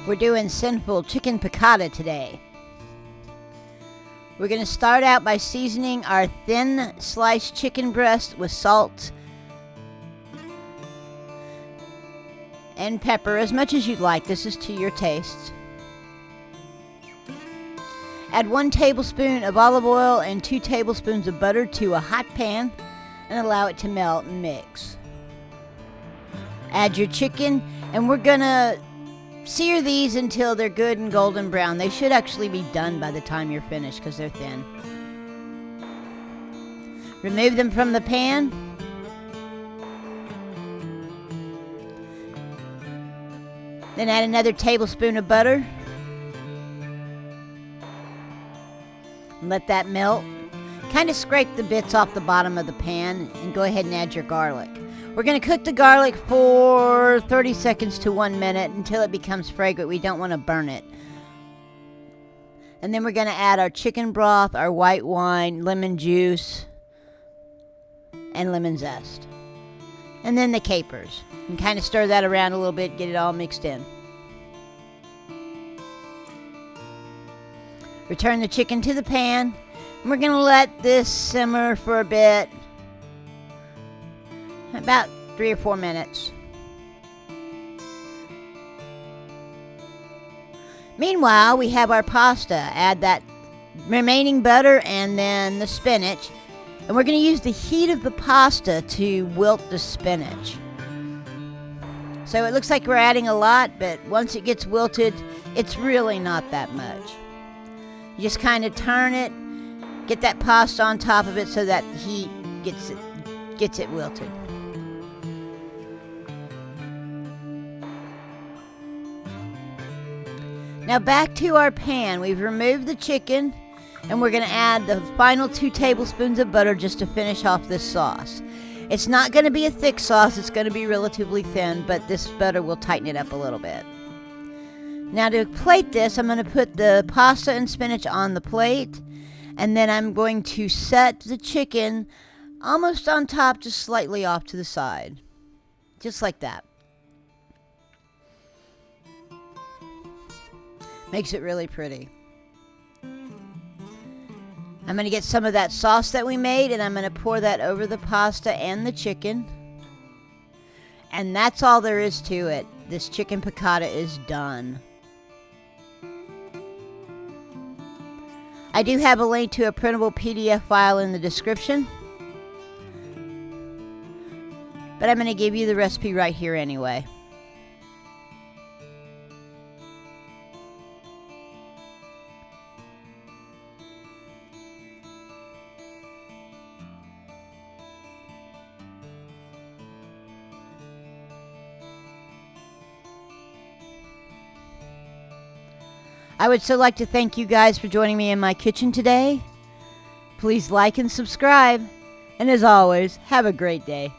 We're doing Cynful chicken piccata today. We're going to start out by seasoning our thin sliced chicken breast with salt and pepper, as much as you'd like. This is to your taste. Add 1 tablespoon of olive oil and 2 tablespoons of butter to a hot pan and allow it to melt and mix. Add your chicken, and we're going to sear these until they're good and golden brown. They should actually be done by the time you're finished because they're thin. Remove them from the pan. Then add another tablespoon of butter. And let that melt. Kind of scrape the bits off the bottom of the pan and go ahead and add your garlic. We're going to cook the garlic for 30 seconds to 1 minute until it becomes fragrant. We don't want to burn it. And then we're going to add our chicken broth, our white wine, lemon juice, and lemon zest. And then the capers. And kind of stir that around a little bit, get it all mixed in. Return the chicken to the pan. And we're going to let this simmer for a bit. About 3 or 4 minutes. Meanwhile, we have our pasta. Add that remaining butter and then the spinach. And we're going to use the heat of the pasta to wilt the spinach. So it looks like we're adding a lot, but once it gets wilted, it's really not that much. You just kind of turn it, get that pasta on top of it so that the heat gets it wilted. Now back to our pan. We've removed the chicken and we're going to add the final 2 tablespoons of butter just to finish off this sauce. It's not going to be a thick sauce. It's going to be relatively thin, but this butter will tighten it up a little bit. Now to plate this, I'm going to put the pasta and spinach on the plate, and then I'm going to set the chicken almost on top, just slightly off to the side. Just like that. Makes it really pretty. I'm going to get some of that sauce that we made, and I'm going to pour that over the pasta and the chicken. And that's all there is to it. This chicken piccata is done. I do have a link to a printable PDF file in the description. But I'm going to give you the recipe right here anyway. I would so like to thank you guys for joining me in my kitchen today. Please like and subscribe. And as always, have a great day.